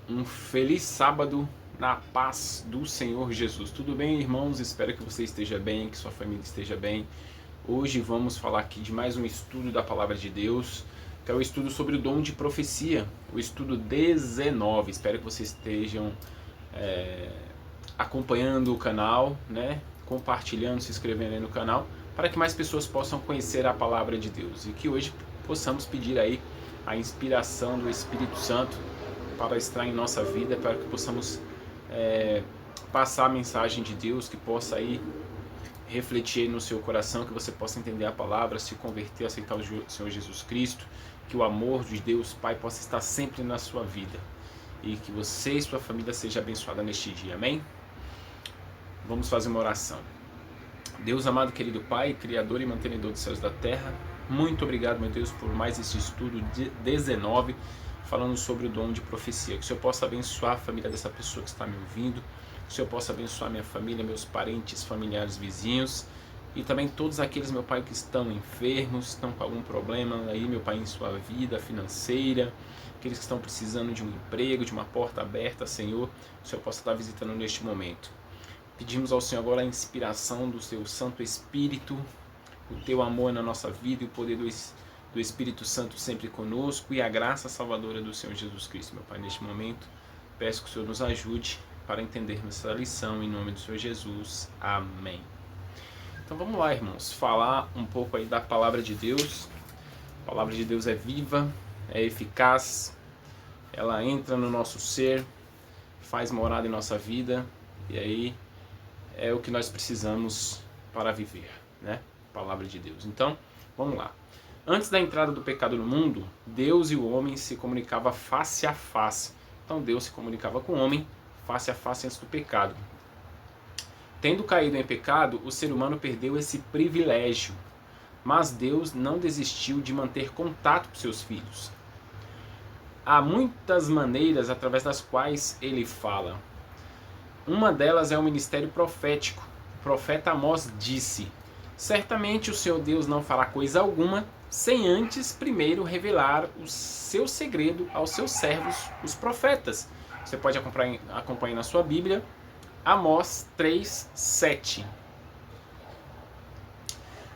Um feliz sábado na paz do Senhor Jesus. Tudo bem, irmãos? Espero que você esteja bem, que sua família esteja bem. Hoje vamos falar aqui de mais um estudo da Palavra de Deus, que é o estudo sobre o dom de profecia, o estudo 19. Espero que vocês estejam acompanhando o canal, né? Compartilhando, se inscrevendo aí no canal, para que mais pessoas possam conhecer a Palavra de Deus e que hoje possamos pedir aí a inspiração do Espírito Santo para estar em nossa vida, para que possamos passar a mensagem de Deus, que possa aí refletir no seu coração, que você possa entender a palavra, se converter, aceitar o Senhor Jesus Cristo, que o amor de Deus Pai possa estar sempre na sua vida e que você e sua família seja abençoada neste dia, amém? Vamos fazer uma oração. Deus amado, querido Pai, Criador e mantenedor dos céus e da terra, muito obrigado, meu Deus, por mais esse estudo 19, falando sobre o dom de profecia. Que o Senhor possa abençoar a família dessa pessoa que está me ouvindo, que o Senhor possa abençoar minha família, meus parentes, familiares, vizinhos, e também todos aqueles, meu Pai, que estão enfermos, estão com algum problema aí, meu Pai, em sua vida financeira, aqueles que estão precisando de um emprego, de uma porta aberta, Senhor, que o Senhor possa estar visitando neste momento. Pedimos ao Senhor agora a inspiração do Seu Santo Espírito, o Teu amor na nossa vida e o poder do Espírito Santo sempre conosco e a graça salvadora do Senhor Jesus Cristo. Meu Pai, neste momento, peço que o Senhor nos ajude para entendermos essa lição em nome do Senhor Jesus. Amém. Então vamos lá, irmãos, falar um pouco aí da Palavra de Deus. A Palavra de Deus é viva, é eficaz, ela entra no nosso ser, faz morada em nossa vida e aí é o que nós precisamos para viver, né? Palavra de Deus. Então, vamos lá. Antes da entrada do pecado no mundo, Deus e o homem se comunicavam face a face. Então, Deus se comunicava com o homem face a face antes do pecado. Tendo caído em pecado, o ser humano perdeu esse privilégio. Mas Deus não desistiu de manter contato com seus filhos. Há muitas maneiras através das quais ele fala. Uma delas é o ministério profético. O profeta Amós disse: certamente o Senhor Deus não fará coisa alguma sem antes primeiro revelar o seu segredo aos seus servos, os profetas. Você pode acompanhar na sua Bíblia, Amós 3:7.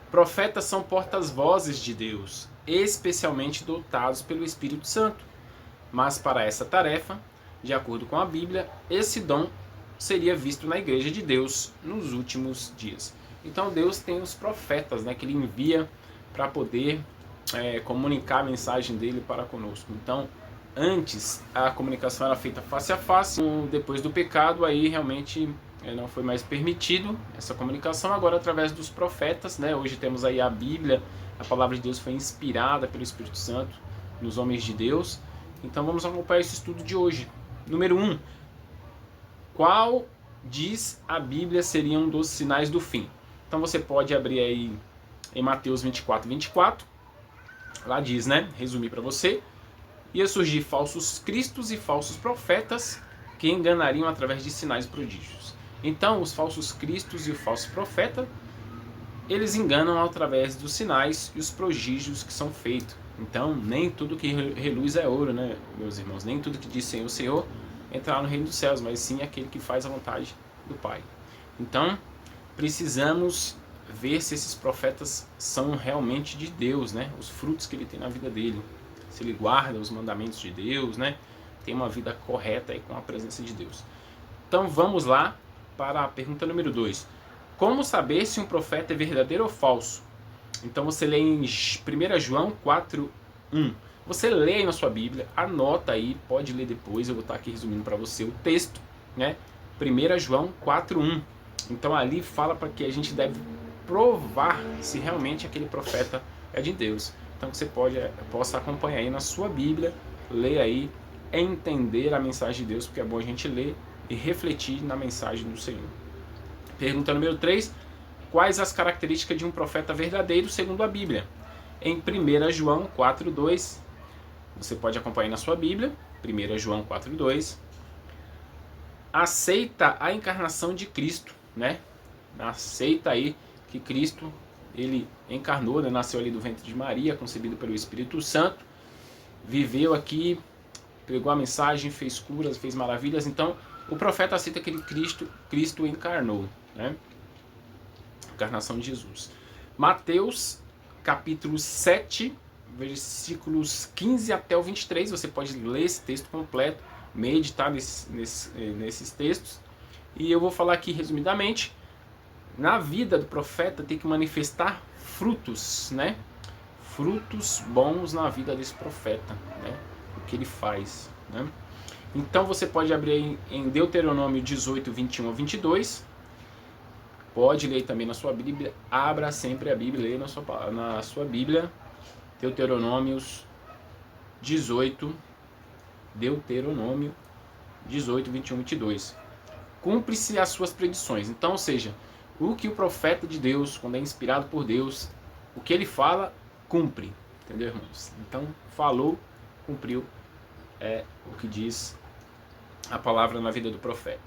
Profetas são portas-vozes de Deus, especialmente dotados pelo Espírito Santo. Mas para essa tarefa, de acordo com a Bíblia, esse dom seria visto na Igreja de Deus nos últimos dias. Então Deus tem os profetas, né, que Ele envia para poder comunicar a mensagem dele para conosco. Então, antes a comunicação era feita face a face, depois do pecado aí realmente não foi mais permitido essa comunicação, agora através dos profetas, né? Hoje temos aí a Bíblia, a palavra de Deus foi inspirada pelo Espírito Santo nos homens de Deus. Então vamos acompanhar esse estudo de hoje. Número 1. Qual diz a Bíblia seriam um dos sinais do fim? Então você pode abrir aí em Mateus 24:24. Lá diz, né? Resumir para você. Ia surgir falsos cristos e falsos profetas que enganariam através de sinais e prodígios. Então os falsos cristos e o falso profeta, eles enganam através dos sinais e os prodígios que são feitos. Então nem tudo que reluz é ouro, né, meus irmãos? Nem tudo que diz Senhor, Senhor entrar no reino dos céus, mas sim aquele que faz a vontade do Pai. Então, precisamos ver se esses profetas são realmente de Deus, né? Os frutos que ele tem na vida dele. Se ele guarda os mandamentos de Deus, né? Tem uma vida correta aí com a presença de Deus. Então, vamos lá para a pergunta número 2. Como saber se um profeta é verdadeiro ou falso? Então, você lê em 1 João 4:1. Você lê aí na sua Bíblia, anota aí, pode ler depois, eu vou estar aqui resumindo para você o texto, né? 1 João 4:1. Então ali fala para que a gente deve provar se realmente aquele profeta é de Deus. Então você possa acompanhar aí na sua Bíblia, ler aí, entender a mensagem de Deus, porque é bom a gente ler e refletir na mensagem do Senhor. Pergunta número 3. Quais as características de um profeta verdadeiro segundo a Bíblia? Em 1 João 4:2, você pode acompanhar na sua Bíblia, 1 João 4:2, aceita a encarnação de Cristo, né? Aceita aí que Cristo, ele encarnou, né? Nasceu ali do ventre de Maria, concebido pelo Espírito Santo, viveu aqui pregou a mensagem, fez curas, fez maravilhas. Então, o profeta aceita que Cristo encarnou, né? Encarnação de Jesus. Mateus, capítulo 7, versículos 15 até o 23. Você pode ler esse texto completo, meditar nesses textos. E eu vou falar aqui resumidamente. Na vida do profeta tem que manifestar frutos, né? Frutos bons na vida desse profeta, né? O que ele faz, né? Então você pode abrir em Deuteronômio 18, 21 a 22. Pode ler também na sua Bíblia. Abra sempre a Bíblia, leia na sua Bíblia. Deuteronômio 18, 21, 22. Cumpre-se as suas predições. Então, ou seja, o que o profeta de Deus, quando é inspirado por Deus, o que ele fala, cumpre. Entendeu, irmãos? Então, falou, cumpriu, é o que diz a palavra na vida do profeta.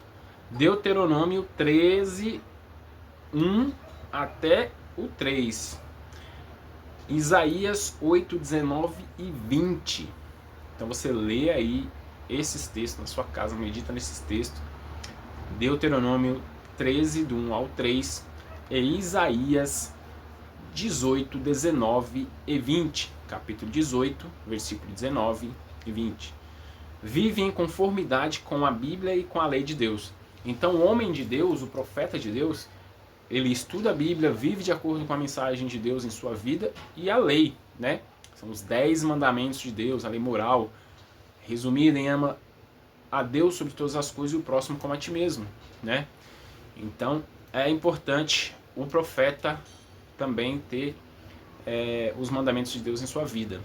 Deuteronômio 13, 1 até o 3. Isaías 8, 19 e 20. Então você lê aí esses textos na sua casa, medita nesses textos. Deuteronômio 13, do 1 ao 3. E Isaías 18, 19 e 20. Capítulo 18, versículo 19 e 20. Vive em conformidade com a Bíblia e com a lei de Deus. Então o homem de Deus, o profeta de Deus, ele estuda a Bíblia, vive de acordo com a mensagem de Deus em sua vida e a lei, né? São os 10 mandamentos de Deus, a lei moral, resumida em ama a Deus sobre todas as coisas e o próximo como a ti mesmo, né? Então é importante o profeta também ter os mandamentos de Deus em sua vida.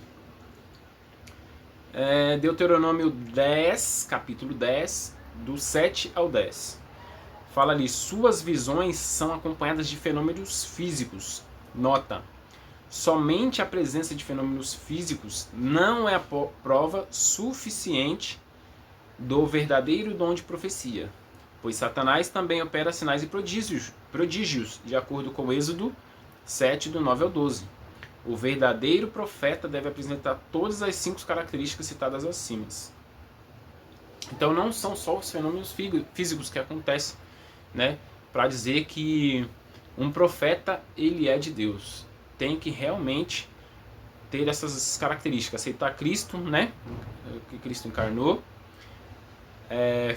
Deuteronômio 10, capítulo 10, do 7 ao 10. Fala ali, suas visões são acompanhadas de fenômenos físicos. Nota, somente a presença de fenômenos físicos não é a prova suficiente do verdadeiro dom de profecia, pois Satanás também opera sinais e prodígios, de acordo com Êxodo 7, do 9 ao 12. O verdadeiro profeta deve apresentar todas as 5 características citadas acima. Então não são só os fenômenos físicos que acontecem, né, para dizer que um profeta ele é de Deus. Tem que realmente ter essas características, aceitar Cristo, né, que Cristo encarnou,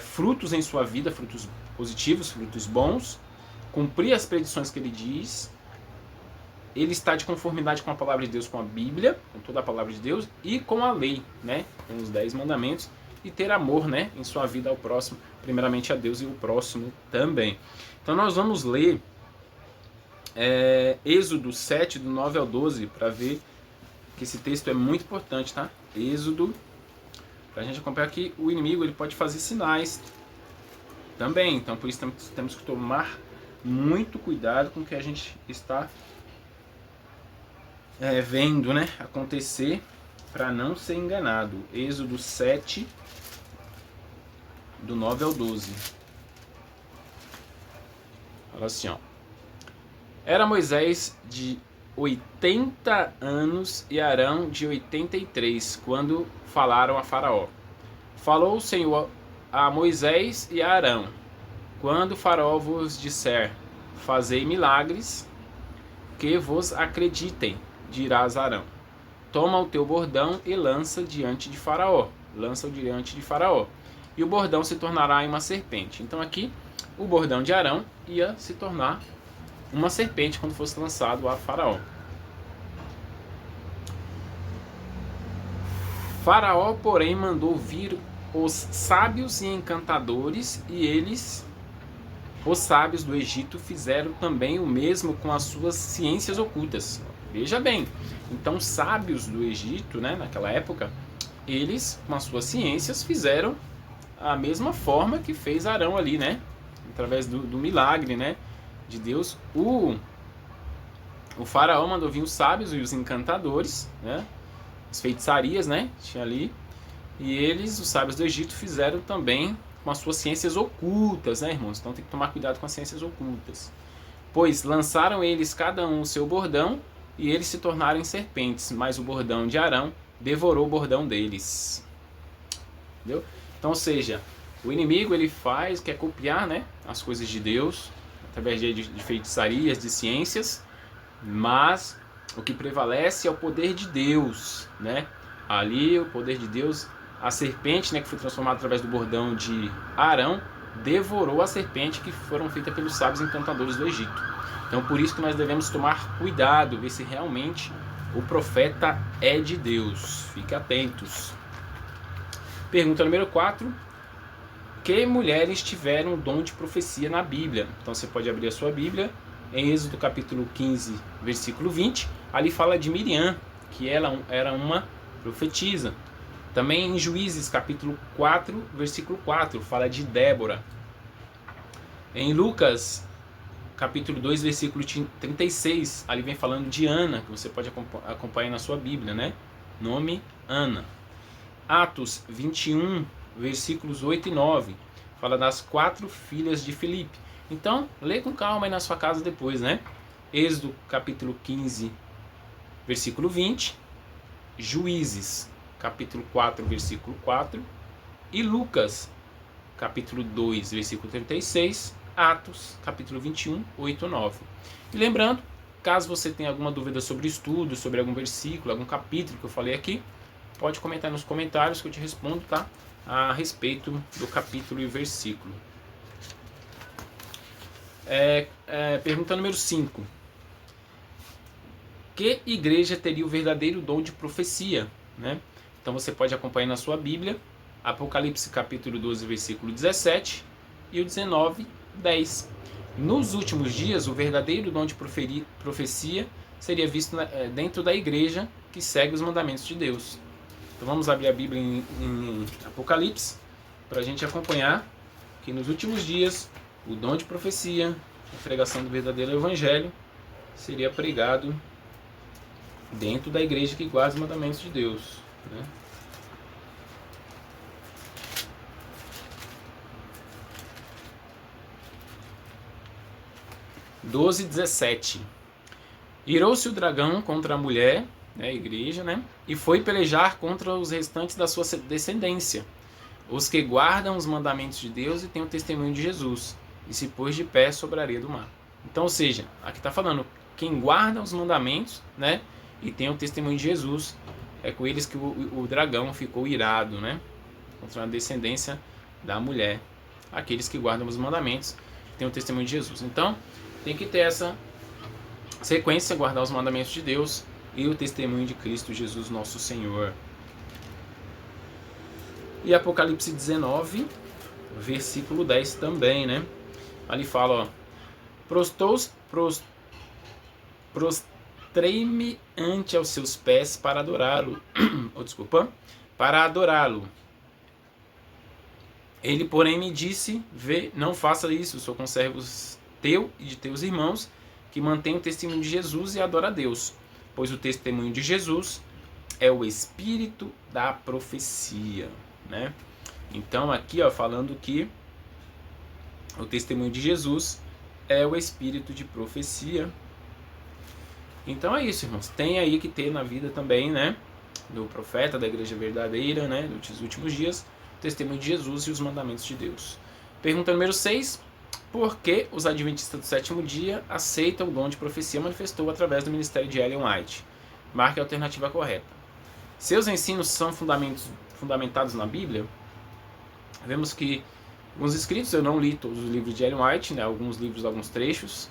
frutos em sua vida, frutos positivos, frutos bons, cumprir as predições que ele diz, ele está de conformidade com a palavra de Deus, com a Bíblia, com toda a palavra de Deus e com a lei, né, com os 10 mandamentos, e ter amor, né, em sua vida ao próximo, primeiramente a Deus e o próximo também. Então nós vamos ler Êxodo 7, do 9 ao 12, para ver que esse texto é muito importante, tá? Êxodo, para a gente acompanhar que o inimigo ele pode fazer sinais também, então por isso temos que tomar muito cuidado com o que a gente está vendo, né, acontecer, para não ser enganado. Êxodo 7, do 9 ao 12. Fala assim, ó. Era Moisés de 80 anos e Arão de 83, quando falaram a Faraó. Falou o Senhor a Moisés e a Arão: quando Faraó vos disser, fazei milagres, que vos acreditem, dirás a Arão: toma o teu bordão e lança-o diante de Faraó. E o bordão se tornará em uma serpente. Então aqui, o bordão de Arão ia se tornar uma serpente quando fosse lançado a Faraó. Faraó, porém, mandou vir os sábios e encantadores, e eles, os sábios do Egito, fizeram também o mesmo com as suas ciências ocultas. Veja bem, então sábios do Egito, né, naquela época, eles, com as suas ciências, fizeram a mesma forma que fez Arão ali, né, através do milagre, né, de Deus. O faraó mandou vir os sábios e os encantadores, né, as feitiçarias, né, tinha ali, e eles, os sábios do Egito, fizeram também com as suas ciências ocultas, né, irmãos? Então tem que tomar cuidado com as ciências ocultas. Pois lançaram eles cada um o seu bordão, e eles se tornaram em serpentes, mas o bordão de Arão devorou o bordão deles. entendeu? Então, ou seja, o inimigo ele quer copiar, né, as coisas de Deus, através de feitiçarias, de ciências, mas o que prevalece é o poder de Deus, né? Ali o poder de Deus, a serpente, né, que foi transformada através do bordão de Arão, devorou a serpente que foram feitas pelos sábios encantadores do Egito. Então por isso que nós devemos tomar cuidado, ver se realmente o profeta é de Deus. Fique atentos. Pergunta número 4. Que mulheres tiveram o dom de profecia na Bíblia? Então você pode abrir a sua Bíblia em Êxodo capítulo 15, versículo 20. Ali fala de Miriam, que ela era uma profetisa. Também em Juízes capítulo 4, versículo 4, fala de Débora. Em Lucas capítulo 2, versículo 36, ali vem falando de Ana, que você pode acompanhar na sua Bíblia, né? Nome Ana. Atos 21, versículos 8 e 9, fala das 4 filhas de Filipe. Então, lê com calma aí na sua casa depois, né? Êxodo capítulo 15, versículo 20, Juízes capítulo 4, versículo 4, e Lucas capítulo 2, versículo 36, Atos capítulo 21, 8 e 9. E lembrando, caso você tenha alguma dúvida sobre o estudo, sobre algum versículo, algum capítulo que eu falei aqui, pode comentar nos comentários que eu te respondo, tá? A respeito do capítulo e versículo. Pergunta número 5. Que igreja teria o verdadeiro dom de profecia? Né? Então você pode acompanhar na sua Bíblia, Apocalipse capítulo 12, versículo 17 e o 19, 10. Nos últimos dias, o verdadeiro dom de profecia seria visto dentro da igreja que segue os mandamentos de Deus. Então vamos abrir a Bíblia em Apocalipse para a gente acompanhar que nos últimos dias o dom de profecia, a pregação do verdadeiro evangelho, seria pregado dentro da igreja que guarda os mandamentos de Deus. Né? (12, 17). Irou-se o dragão contra a mulher, né, a igreja, né, e foi pelejar contra os restantes da sua descendência, os que guardam os mandamentos de Deus e têm o testemunho de Jesus, e se pôs de pé sobre a areia do mar. Então, ou seja, aqui está falando, quem guarda os mandamentos, né, e tem o testemunho de Jesus, é com eles que o dragão ficou irado, né, contra a descendência da mulher, aqueles que guardam os mandamentos, têm o testemunho de Jesus. Então, tem que ter essa sequência, guardar os mandamentos de Deus e o testemunho de Cristo Jesus, nosso Senhor. E Apocalipse 19, versículo 10 também, né? Ali fala, ó, prostrei-me ante aos seus pés para adorá-lo. Para adorá-lo. Ele, porém, me disse, vê, não faça isso, sou conservo teu e de teus irmãos, que mantém o testemunho de Jesus e adora a Deus, pois o testemunho de Jesus é o espírito da profecia, né? Então aqui, ó, falando que o testemunho de Jesus é o espírito de profecia. Então é isso, irmãos. Tem aí que ter na vida também, né, do profeta, da igreja verdadeira, né, dos últimos dias, o testemunho de Jesus e os mandamentos de Deus. Pergunta número 6. Por que os adventistas do sétimo dia aceitam o dom de profecia manifestou através do ministério de Ellen White? Marque a alternativa correta. Seus ensinos são fundamentados na Bíblia? Vemos que alguns escritos, eu não li todos os livros de Ellen White, né, alguns livros, alguns trechos,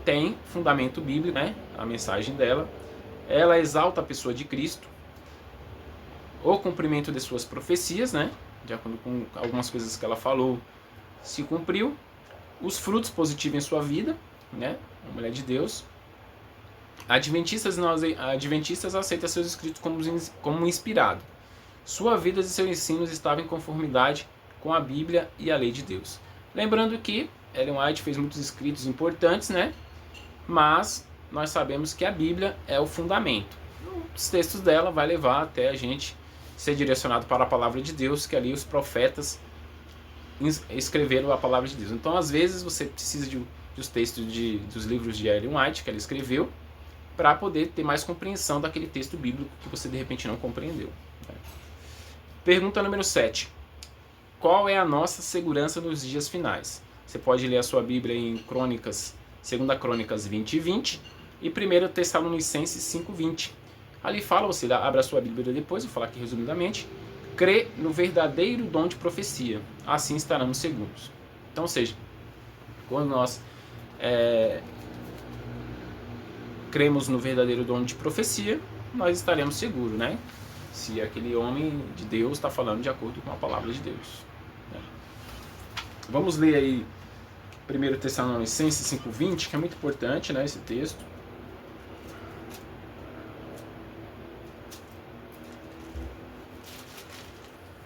tem fundamento bíblico, né, a mensagem dela. Ela exalta a pessoa de Cristo, o cumprimento de suas profecias, né, de acordo com algumas coisas que ela falou, se cumpriu. Os frutos positivos em sua vida, né? Uma mulher de Deus. Adventistas aceitam seus escritos como inspirado. Sua vida e seus ensinos estavam em conformidade com a Bíblia e a lei de Deus. Lembrando que Ellen White fez muitos escritos importantes, né? Mas nós sabemos que a Bíblia é o fundamento. Os textos dela vai levar até a gente ser direcionado para a palavra de Deus, que ali os profetas escreveram a palavra de Deus. Então, às vezes, você precisa dos textos dos livros de Ellen White, que ela escreveu, para poder ter mais compreensão daquele texto bíblico que você, de repente, não compreendeu. Pergunta número 7. Qual é a nossa segurança nos dias finais? Você pode ler a sua Bíblia em Crônicas, 2 Crônicas 20:20 e 1 Tessalonicenses 5:20. Ali fala, você abre a sua Bíblia depois, vou falar aqui resumidamente, crê no verdadeiro dom de profecia, assim estaremos seguros. Então, ou seja, quando nós cremos no verdadeiro dom de profecia, nós estaremos seguros, né? Se aquele homem de Deus está falando de acordo com a palavra de Deus. Vamos ler aí 1 Tessalonicenses 5:20, que é muito importante, né, esse texto.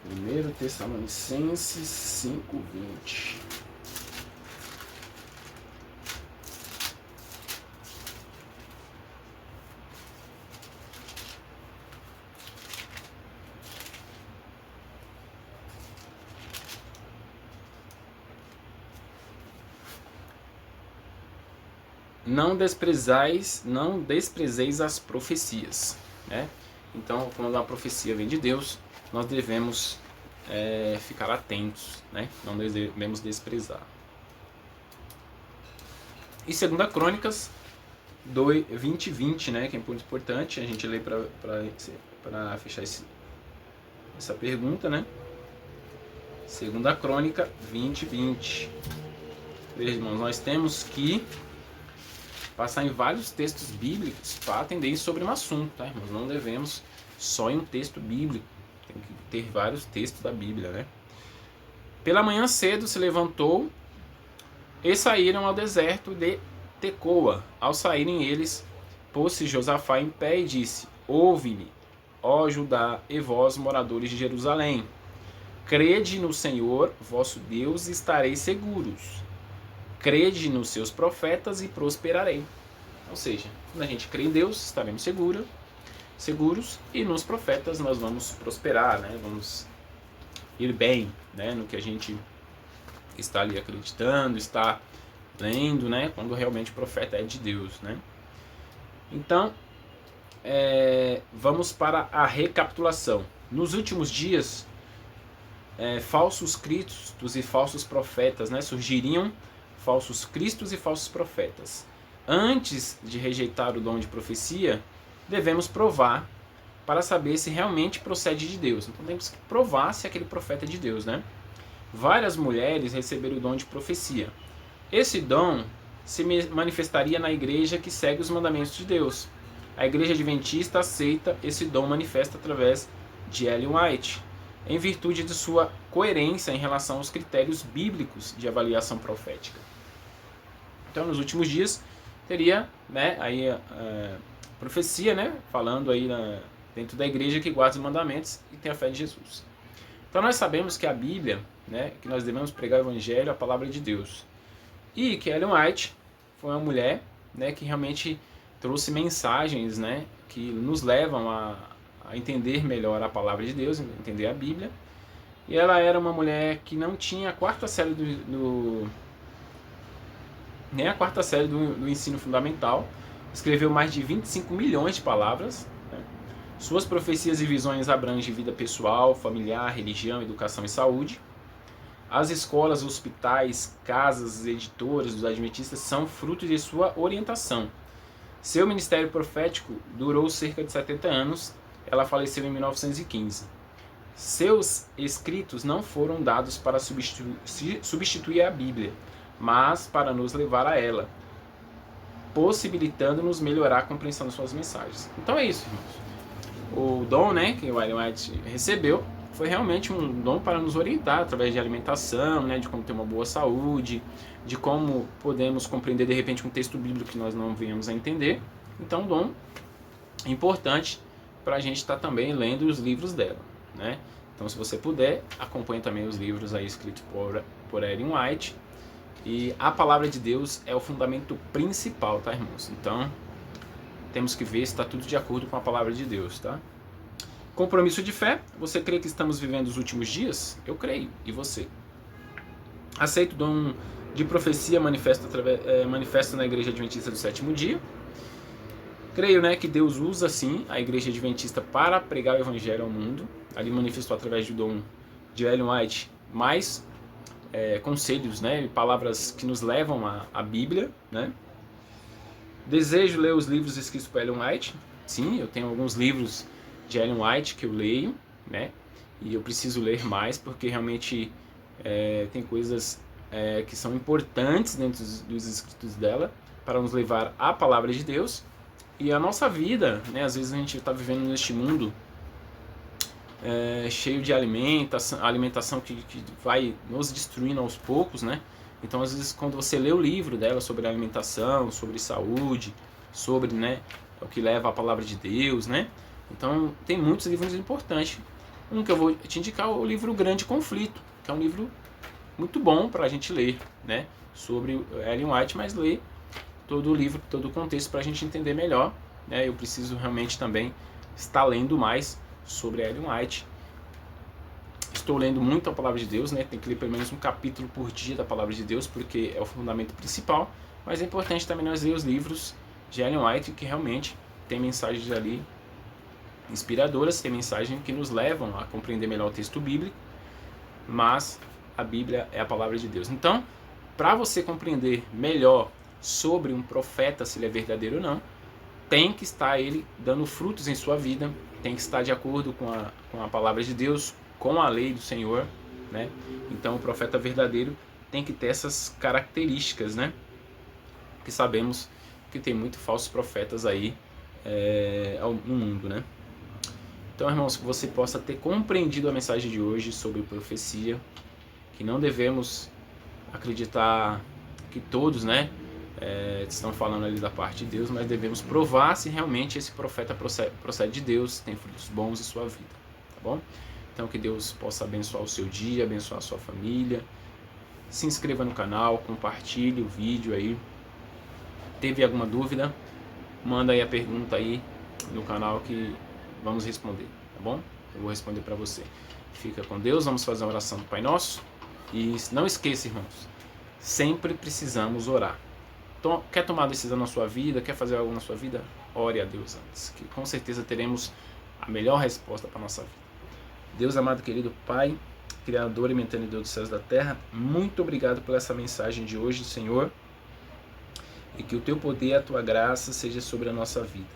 Primeiro Tessalonicenses 5:20. Não desprezeis as profecias, né? Então, quando a profecia vem de Deus, nós devemos ficar atentos, né? Não devemos desprezar. E 2 Crônicas 20:20, né? Que é muito importante, a gente lê para fechar essa pergunta, né? 2 Crônica 20:20. Veja, irmãos, nós temos que passar em vários textos bíblicos para atender sobre um assunto, tá, irmãos? Não devemos só em um texto bíblico, tem que ter vários textos da Bíblia, né? Pela manhã cedo se levantou e saíram ao deserto de Tecoa. Ao saírem eles, pôs-se Josafá em pé e disse: Ouve-me, ó Judá, e vós, moradores de Jerusalém. Crede no Senhor, vosso Deus, e estareis seguros. Crede nos seus profetas e prosperarei. Ou seja, quando a gente crê em Deus, estaremos seguros, e nos profetas nós vamos prosperar, né? Vamos ir bem, né? No que a gente está ali acreditando, está lendo, né? Quando realmente o profeta é de Deus, né? Então, vamos para a recapitulação. Nos últimos dias, falsos cristos e falsos profetas, né? Surgiriam falsos cristos e falsos profetas. Antes de rejeitar o dom de profecia, devemos provar para saber se realmente procede de Deus. Então temos que provar se aquele profeta é de Deus, né? Várias mulheres receberam o dom de profecia. Esse dom se manifestaria na igreja que segue os mandamentos de Deus. A igreja adventista aceita esse dom manifesto através de Ellen White, em virtude de sua coerência em relação aos critérios bíblicos de avaliação profética. Então, nos últimos dias, teria, né, aí profecia, né, falando aí dentro da igreja que guarda os mandamentos e tem a fé de Jesus. Então, nós sabemos que a Bíblia, né, que nós devemos pregar o Evangelho, a palavra de Deus. E que Ellen White foi uma mulher, né, que realmente trouxe mensagens, né, que nos levam a entender melhor a palavra de Deus, entender a Bíblia. E ela era uma mulher que não tinha a quarta série nem a quarta série do ensino fundamental. Escreveu mais de 25 milhões de palavras, né? Suas profecias e visões abrangem vida pessoal, familiar, religião, educação e saúde. As escolas, hospitais, casas, editoras dos adventistas são fruto de sua orientação. Seu ministério profético durou cerca de 70 anos. Ela faleceu em 1915. Seus escritos não foram dados para substituir a Bíblia, mas para nos levar a ela, possibilitando-nos melhorar a compreensão de suas mensagens. Então é isso, irmãos. O dom, né, que o Ellen White recebeu foi realmente um dom para nos orientar através de alimentação, né, de como ter uma boa saúde, de como podemos compreender de repente um texto bíblico que nós não venhamos a entender. Então, um dom importante para a gente estar também lendo os livros dela, né? Então, se você puder, acompanhe também os livros aí escritos por Ellen White. E a palavra de Deus é o fundamento principal, tá, irmãos? Então, temos que ver se está tudo de acordo com a palavra de Deus, tá? Compromisso de fé. Você crê que estamos vivendo os últimos dias? Eu creio. E você? Aceito o dom de profecia manifesto na Igreja Adventista do Sétimo Dia. Creio, né, que Deus usa sim a Igreja Adventista para pregar o Evangelho ao mundo. Ali manifestou através do dom de Ellen White mais conselhos, né, palavras que nos levam à Bíblia, né. Desejo ler os livros escritos por Ellen White. Sim, eu tenho alguns livros de Ellen White que eu leio, né, e eu preciso ler mais porque realmente tem coisas que são importantes dentro dos escritos dela para nos levar à palavra de Deus. E a nossa vida, né, às vezes a gente está vivendo neste mundo cheio de alimentação que vai nos destruindo aos poucos, né? Então, às vezes, quando você lê o livro dela sobre alimentação, sobre saúde, sobre, né, o que leva à palavra de Deus, né? Então, tem muitos livros importantes. Um que eu vou te indicar é o livro Grande Conflito, que é um livro muito bom para a gente ler, né? Sobre Ellen White, mas ler todo o livro, todo o contexto para a gente entender melhor, né? Eu preciso realmente também estar lendo mais sobre Ellen White. Estou lendo muito a palavra de Deus, né? Tem que ler pelo menos um capítulo por dia da palavra de Deus, porque é o fundamento principal. Mas é importante também nós ler os livros de Ellen White, que realmente tem mensagens ali inspiradoras, tem mensagens que nos levam a compreender melhor o texto bíblico, mas a Bíblia é a palavra de Deus. Então, para você compreender melhor sobre um profeta, se ele é verdadeiro ou não, tem que estar ele dando frutos em sua vida, tem que estar de acordo com a palavra de Deus, com a lei do Senhor, né? Então o profeta verdadeiro tem que ter essas características, né? Porque sabemos que tem muitos falsos profetas aí no mundo, né? Então, irmãos, que você possa ter compreendido a mensagem de hoje sobre profecia, que não devemos acreditar que todos, né, estão falando ali da parte de Deus, mas devemos provar se realmente esse profeta procede de Deus, tem frutos bons em sua vida, tá bom? Então que Deus possa abençoar o seu dia, abençoar a sua família. Se inscreva no canal, compartilhe o vídeo aí. Teve alguma dúvida? Manda aí a pergunta aí no canal que vamos responder, tá bom? Eu vou responder para você. Fica com Deus, vamos fazer a oração do Pai Nosso. E não esqueça, irmãos, sempre precisamos orar. Quer tomar decisão na sua vida, quer fazer algo na sua vida? Ore a Deus antes, que com certeza teremos a melhor resposta para a nossa vida. Deus amado, querido Pai, Criador e mentando Deus dos céus e da terra, muito obrigado por essa mensagem de hoje, Senhor, e que o Teu poder e a Tua graça seja sobre a nossa vida.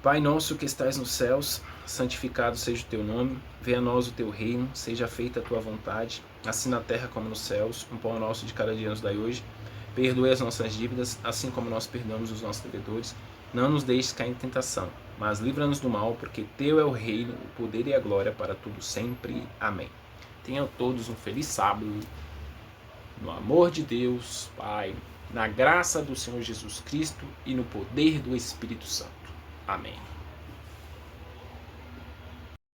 Pai nosso que estais nos céus, santificado seja o Teu nome, venha a nós o Teu reino, seja feita a Tua vontade, assim na terra como nos céus. O pão nosso de cada dia nos dai hoje, perdoe as nossas dívidas, assim como nós perdoamos os nossos devedores. Não nos deixes cair em tentação, mas livra-nos do mal, porque Teu é o reino, o poder e a glória para tudo sempre. Amém. Tenham todos um feliz sábado, no amor de Deus, Pai, na graça do Senhor Jesus Cristo e no poder do Espírito Santo. Amém.